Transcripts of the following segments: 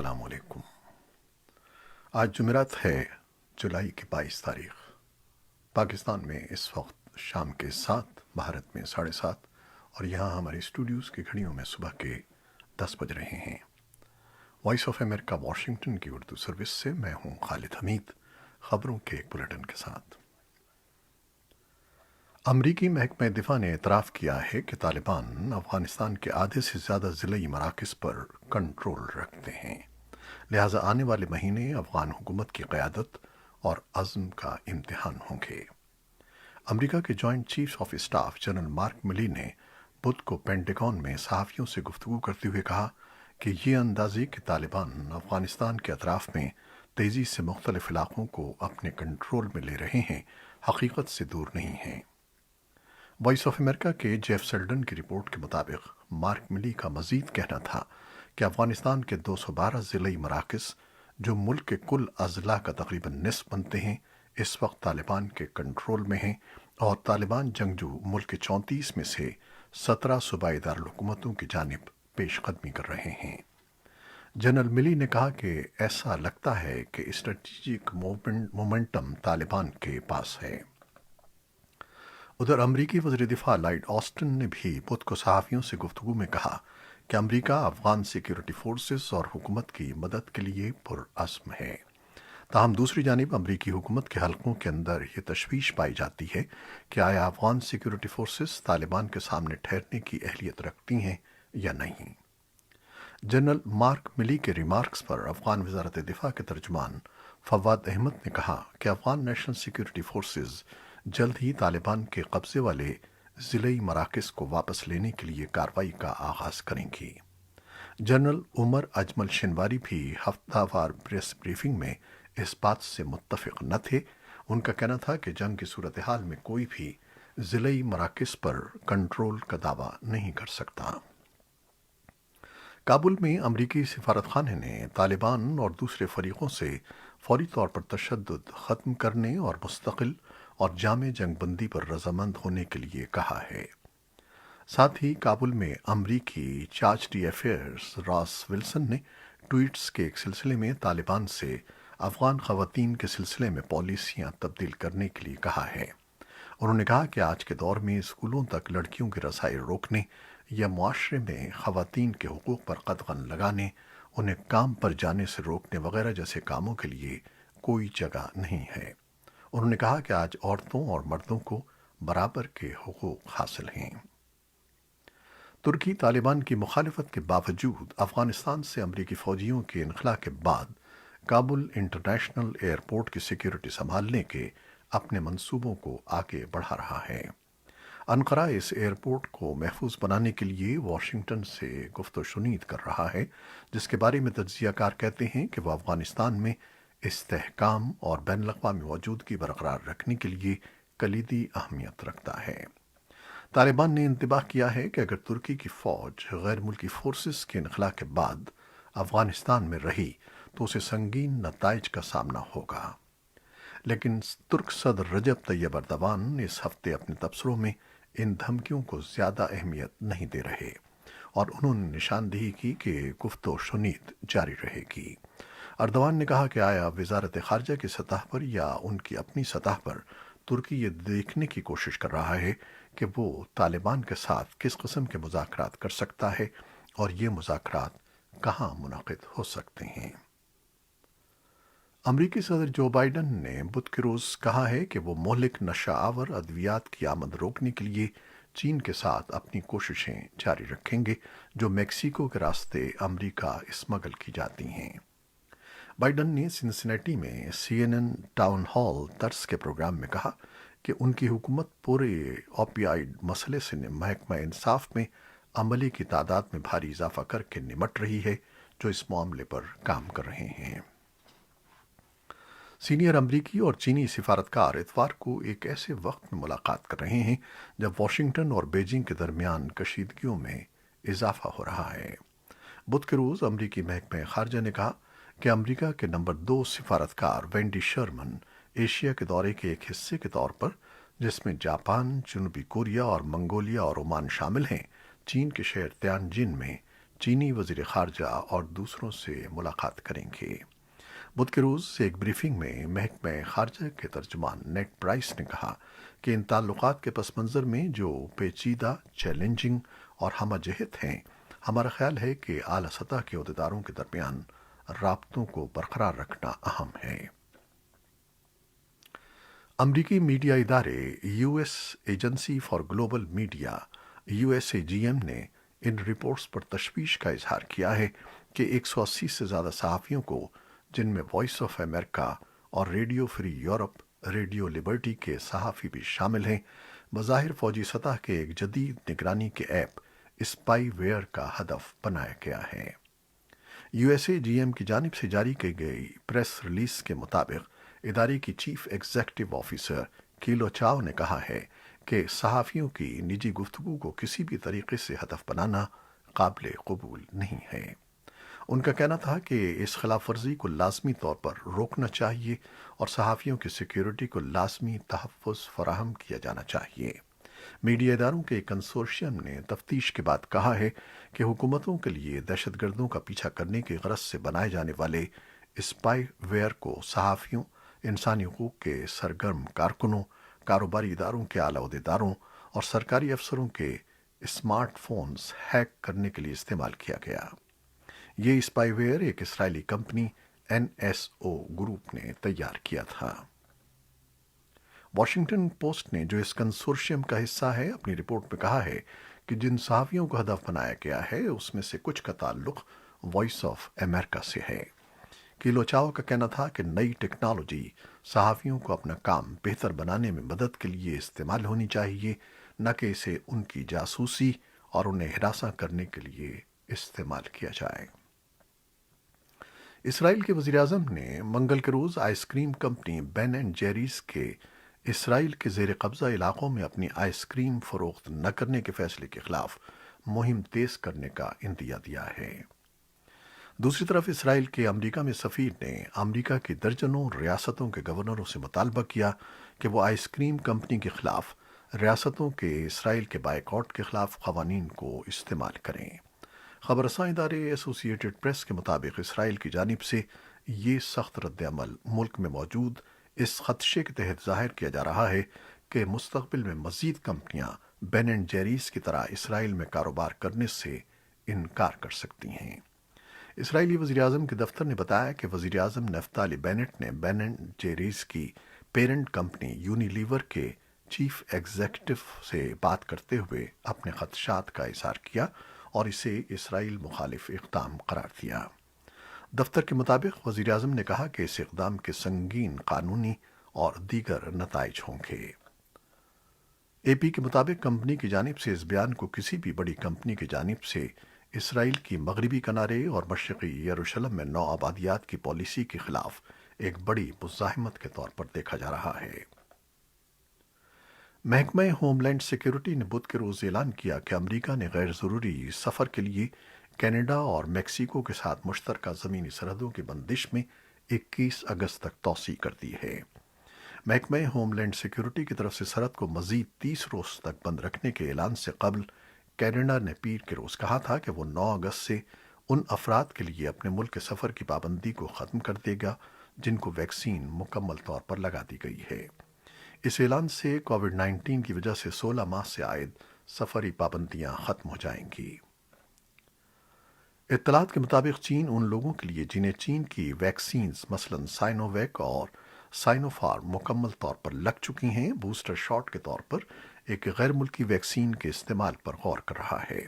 السلام علیکم۔ آج جمعرات ہے، جولائی کی 22 تاریخ۔ پاکستان میں اس وقت شام کے 7، بھارت میں 7:30، اور یہاں ہمارے اسٹوڈیوز کی گھڑیوں میں صبح کے 10 بج رہے ہیں۔ وائس آف امریکہ واشنگٹن کی اردو سروس سے میں ہوں خالد حمید، خبروں کے ایک بلیٹن کے ساتھ۔ امریکی محکمہ دفاع نے اعتراف کیا ہے کہ طالبان افغانستان کے آدھے سے زیادہ ضلعی مراکز پر کنٹرول رکھتے ہیں، لہٰذا آنے والے مہینے افغان حکومت کی قیادت اور عزم کا امتحان ہوں گے۔ امریکہ کے joint chief of staff general mark ملی نے بدھ کو پینٹاگون میں صحافیوں سے گفتگو کرتے ہوئے کہا کہ یہ اندازے کہ طالبان افغانستان کے اطراف میں تیزی سے مختلف علاقوں کو اپنے کنٹرول میں لے رہے ہیں، حقیقت سے دور نہیں ہیں۔ وائس آف امریکہ کے جیف سیلڈن کی رپورٹ کے مطابق مارک ملی کا مزید کہنا تھا کہ افغانستان کے 212 ضلعی مراکز، جو ملک کے کل اضلاع کا تقریباً نصف بنتے ہیں، اس وقت طالبان کے کنٹرول میں ہیں، اور طالبان جنگجو ملک کے 34 میں سے 17 صوبائی دارالحکومتوں کی جانب پیش قدمی کر رہے ہیں۔ جنرل ملی نے کہا کہ ایسا لگتا ہے کہ اسٹریٹجک مومنٹم طالبان کے پاس ہے۔ ادھر امریکی وزیر دفاع لائیڈ آسٹن نے بھی بدھ کو صحافیوں سے گفتگو میں کہا کہ امریکہ افغان سیکیورٹی فورسز اور حکومت کی مدد کے لیے پرعزم ہے۔ تاہم دوسری جانب امریکی حکومت کے حلقوں کے اندر یہ تشویش پائی جاتی ہے کہ آیا افغان سیکیورٹی فورسز طالبان کے سامنے ٹھہرنے کی اہلیت رکھتی ہیں یا نہیں۔ جنرل مارک ملی کے ریمارکس پر افغان وزارت دفاع کے ترجمان فواد احمد نے کہا کہ افغان نیشنل سیکیورٹی فورسز جلد ہی طالبان کے قبضے والے ضلعی مراکز کو واپس لینے کے لیے کارروائی کا آغاز کریں گی۔ جنرل عمر اجمل شنواری بھی ہفتہ وار پریس بریفنگ میں اس بات سے متفق نہ تھے۔ ان کا کہنا تھا کہ جنگ کی صورتحال میں کوئی بھی ضلعی مراکز پر کنٹرول کا دعویٰ نہیں کر سکتا۔ کابل میں امریکی سفارت خانے نے طالبان اور دوسرے فریقوں سے فوری طور پر تشدد ختم کرنے اور مستقل اور جامع جنگ بندی پر رضامند ہونے کے لیے کہا ہے۔ ساتھ ہی کابل میں امریکی چارج ڈی افیئرز راس ولسن نے ٹویٹس کے ایک سلسلے میں طالبان سے افغان خواتین کے سلسلے میں پالیسیاں تبدیل کرنے کے لیے کہا ہے۔ انہوں نے کہا کہ آج کے دور میں اسکولوں تک لڑکیوں کی رسائی روکنے یا معاشرے میں خواتین کے حقوق پر قدغن لگانے، انہیں کام پر جانے سے روکنے وغیرہ جیسے کاموں کے لیے کوئی جگہ نہیں ہے۔ انہوں نے کہا کہ آج عورتوں اور مردوں کو برابر کے حقوق حاصل ہیں۔ ترکی طالبان کی مخالفت کے باوجود افغانستان سے امریکی فوجیوں کے انخلاء کے بعد کابل انٹرنیشنل ایئرپورٹ کی سیکیورٹی سنبھالنے کے اپنے منصوبوں کو آگے بڑھا رہا ہے۔ انقرہ اس ایئرپورٹ کو محفوظ بنانے کے لیے واشنگٹن سے گفت و شنید کر رہا ہے، جس کے بارے میں تجزیہ کار کہتے ہیں کہ وہ افغانستان میں استحکام اور بین الاقوامی موجودگی برقرار رکھنے کے لیے کلیدی اہمیت رکھتا ہے۔ طالبان نے انتباہ کیا ہے کہ اگر ترکی کی فوج غیر ملکی فورسز کے انخلاء کے بعد افغانستان میں رہی تو اسے سنگین نتائج کا سامنا ہوگا۔ لیکن ترک صدر رجب طیب اردوان اس ہفتے اپنے تبصروں میں ان دھمکیوں کو زیادہ اہمیت نہیں دے رہے، اور انہوں نے نشاندہی کی کہ گفت و شنید جاری رہے گی۔ اردوان نے کہا کہ آیا وزارت خارجہ کی سطح پر یا ان کی اپنی سطح پر ترکی یہ دیکھنے کی کوشش کر رہا ہے کہ وہ طالبان کے ساتھ کس قسم کے مذاکرات کر سکتا ہے اور یہ مذاکرات کہاں منعقد ہو سکتے ہیں۔ امریکی صدر جو بائیڈن نے بدھ کے روز کہا ہے کہ وہ مہلک نشہ آور ادویات کی آمد روکنے کے لیے چین کے ساتھ اپنی کوششیں جاری رکھیں گے، جو میکسیکو کے راستے امریکہ اسمگل کی جاتی ہیں۔ بائیڈن نے سنسنیٹی میں سی این این ٹاؤن ہال طرز کے پروگرام میں کہا کہ ان کی حکومت پورے اوپیائڈ مسئلے سے محکمہ انصاف میں عملے کی تعداد میں بھاری اضافہ کر کے نمٹ رہی ہے، جو اس معاملے پر کام کر رہے ہیں۔ سینئر امریکی اور چینی سفارتکار اتوار کو ایک ایسے وقت میں ملاقات کر رہے ہیں جب واشنگٹن اور بیجنگ کے درمیان کشیدگیوں میں اضافہ ہو رہا ہے۔ بدھ کے روز امریکی محکمہ خارجہ نے کہا کہ امریکہ کے نمبر 2 سفارتکار وینڈی شرمن ایشیا کے دورے کے ایک حصے کے طور پر، جس میں جاپان، جنوبی کوریا اور منگولیا اور عمان شامل ہیں، چین کے شہر تیانجن میں چینی وزیر خارجہ اور دوسروں سے ملاقات کریں گے۔ بدھ کے روز ایک بریفنگ میں محکمہ خارجہ کے ترجمان نیڈ پرائس نے کہا کہ ان تعلقات کے پس منظر میں جو پیچیدہ، چیلنجنگ اور ہمہ جہت ہیں، ہمارا خیال ہے کہ اعلیٰ سطح کے عہدیداروں کے درمیان رابطوں کو برقرار رکھنا اہم ہے۔ امریکی میڈیا ادارے U S agency for global media (USAGM) نے ان رپورٹس پر تشویش کا اظہار کیا ہے کہ 180 سے زیادہ صحافیوں کو، جن میں وائس آف امریکہ اور radio free Europe, radio Liberty کے صحافی بھی شامل ہیں، بظاہر فوجی سطح کے ایک جدید نگرانی کے ایپ اسپائی ویئر کا ہدف بنایا گیا ہے۔ USAGM کی جانب سے جاری کی گئی پریس ریلیز کے مطابق ادارے کی چیف ایگزیکٹو آفیسر کیلو چاو نے کہا ہے کہ صحافیوں کی نجی گفتگو کو کسی بھی طریقے سے ہدف بنانا قابل قبول نہیں ہے۔ ان کا کہنا تھا کہ اس خلاف ورزی کو لازمی طور پر روکنا چاہیے اور صحافیوں کی سیکیورٹی کو لازمی تحفظ فراہم کیا جانا چاہیے۔ میڈیا اداروں کے ایک کنسورشیم نے تفتیش کے بعد کہا ہے کہ حکومتوں کے لیے دہشت گردوں کا پیچھا کرنے کی غرض سے بنائے جانے والے اسپائی ویئر کو صحافیوں، انسانی حقوق کے سرگرم کارکنوں، کاروباری اداروں کے اعلیٰ عہدیداروں اور سرکاری افسروں کے اسمارٹ فونز ہیک کرنے کے لیے استعمال کیا گیا۔ یہ اسپائی ویئر ایک اسرائیلی کمپنی NSO گروپ نے تیار کیا تھا۔ واشنگٹن پوسٹ نے، جو اس کنسورشیم کا حصہ ہے، اپنی رپورٹ میں کہا ہے کہ جن صحافیوں کو ہدف بنایا گیا ہے اس میں سے کچھ کا تعلق وائس آف امریکہ سے ہے۔ کیلو چاو کا کہنا تھا کہ نئی ٹیکنالوجی صحافیوں کو اپنا کام بہتر بنانے میں مدد کے لیے استعمال ہونی چاہیے، نہ کہ اسے ان کی جاسوسی اور انہیں ہراساں کرنے کے لیے استعمال کیا جائے۔ اسرائیل کے وزیر اعظم نے منگل کے روز ice cream company Ben and Jerry's کے اسرائیل کے زیر قبضہ علاقوں میں اپنی آئس کریم فروخت نہ کرنے کے فیصلے کے خلاف مہم تیز کرنے کا عندیہ دیا ہے۔ دوسری طرف اسرائیل کے امریکہ میں سفیر نے امریکہ کی درجنوں ریاستوں کے گورنروں سے مطالبہ کیا کہ وہ آئس کریم کمپنی کے خلاف ریاستوں کے اسرائیل کے بائیکاٹ کے خلاف قوانین کو استعمال کریں۔ خبر رساں ادارے ایسوسی ایٹڈ پریس کے مطابق اسرائیل کی جانب سے یہ سخت رد عمل ملک میں موجود اس خدشے کے تحت ظاہر کیا جا رہا ہے کہ مستقبل میں مزید کمپنیاں بین اینڈ جیریز کی طرح اسرائیل میں کاروبار کرنے سے انکار کر سکتی ہیں۔ اسرائیلی وزیر اعظم کے دفتر نے بتایا کہ وزیر اعظم نفتالی بینٹ نے بین اینڈ جیریز کی پیرنٹ کمپنی یونیلیور کے چیف ایگزیکٹو سے بات کرتے ہوئے اپنے خدشات کا اظہار کیا اور اسے اسرائیل مخالف اقدام قرار دیا۔ دفتر کے مطابق وزیر اعظم نے کہا کہ اس اقدام کے سنگین قانونی اور دیگر نتائج ہوں گے۔ AP کے مطابق کمپنی کی جانب سے اس بیان کو کسی بھی بڑی کمپنی کی جانب سے اسرائیل کی مغربی کنارے اور مشرقی یروشلم میں نو آبادیات کی پالیسی کے خلاف ایک بڑی مزاحمت کے طور پر دیکھا جا رہا ہے۔ محکمہ ہوم لینڈ سیکیورٹی نے بدھ کے روز اعلان کیا کہ امریکہ نے غیر ضروری سفر کے لیے کینیڈا اور میکسیکو کے ساتھ مشترکہ زمینی سرحدوں کی بندش میں 21 اگست تک توسیع کر دی ہے۔ محکمہ ہوم لینڈ سیکیورٹی کی طرف سے سرحد کو مزید 30 روز تک بند رکھنے کے اعلان سے قبل کینیڈا نے پیر کے روز کہا تھا کہ وہ 9 اگست سے ان افراد کے لیے اپنے ملک کے سفر کی پابندی کو ختم کر دے گا جن کو ویکسین مکمل طور پر لگا دی گئی ہے۔ اس اعلان سے کووڈ-19 کی وجہ سے 16 ماہ سے عائد سفری پابندیاں ختم ہو جائیں گی۔ اطلاعات کے مطابق چین ان لوگوں کے لیے جنہیں چین کی ویکسینز مثلاً سائنو ویک اور سائنو فارم مکمل طور پر لگ چکی ہیں، بوسٹر شاٹ کے طور پر ایک غیر ملکی ویکسین کے استعمال پر غور کر رہا ہے۔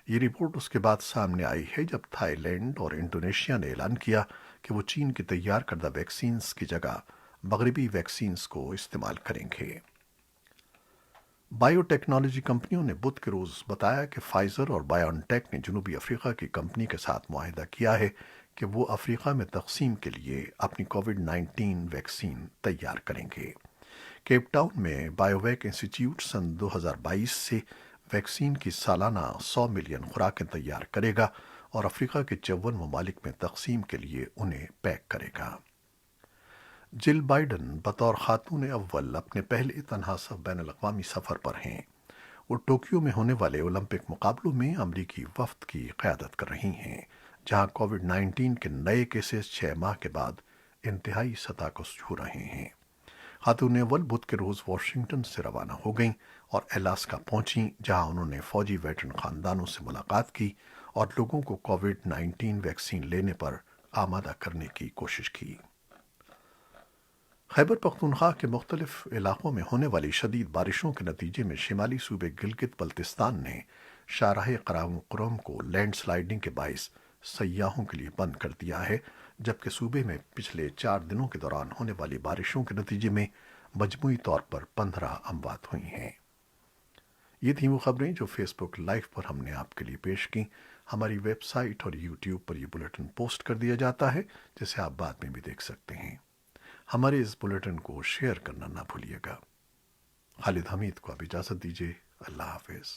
یہ رپورٹ اس کے بعد سامنے آئی ہے جب تھائی لینڈ اور انڈونیشیا نے اعلان کیا کہ وہ چین کی تیار کردہ ویکسینز کی جگہ مغربی ویکسینز کو استعمال کریں گے۔ بائیو ٹیکنالوجی کمپنیوں نے بدھ کے روز بتایا کہ فائزر اور بایون ٹیک نے جنوبی افریقہ کی کمپنی کے ساتھ معاہدہ کیا ہے کہ وہ افریقہ میں تقسیم کے لیے اپنی کووڈ-19 ویکسین تیار کریں گے۔ کیپ ٹاؤن میں بایو ویک انسٹی ٹیوٹ سن 2022 سے ویکسین کی سالانہ 100 ملین خوراکیں تیار کرے گا اور افریقہ کے 54 ممالک میں تقسیم کے لیے انہیں پیک کرے گا۔ جل بائیڈن بطور خاتون اول اپنے پہلے تنہا بین الاقوامی سفر پر ہیں۔ وہ ٹوکیو میں ہونے والے اولمپک مقابلوں میں امریکی وفد کی قیادت کر رہی ہیں، جہاں کووڈ 19 کے نئے کیسز 6 ماہ کے بعد انتہائی سطح کو چھو رہے ہیں۔ خاتون اول بدھ کے روز واشنگٹن سے روانہ ہو گئیں اور الاسکا پہنچیں، جہاں انہوں نے فوجی ویٹرن خاندانوں سے ملاقات کی اور لوگوں کو کووڈ 19 ویکسین لینے پر آمادہ کرنے کی کوشش کی۔ خیبر پختونخوا کے مختلف علاقوں میں ہونے والی شدید بارشوں کے نتیجے میں شمالی صوبے گلگت بلتستان نے شاہراہ قراقرم کو لینڈ سلائیڈنگ کے باعث سیاحوں کے لیے بند کر دیا ہے، جبکہ صوبے میں پچھلے 4 دنوں کے دوران ہونے والی بارشوں کے نتیجے میں مجموعی طور پر 15 اموات ہوئی ہیں۔ یہ تھیں وہ خبریں جو فیس بک لائیو پر ہم نے آپ کے لیے پیش کی۔ ہماری ویب سائٹ اور یوٹیوب پر یہ بلیٹن پوسٹ کر دیا جاتا ہے، جسے آپ بعد میں بھی دیکھ سکتے ہیں۔ ہمارے اس بلیٹن کو شیئر کرنا نہ بھولیے گا۔ خالد حمید کو اب اجازت دیجیے۔ اللہ حافظ۔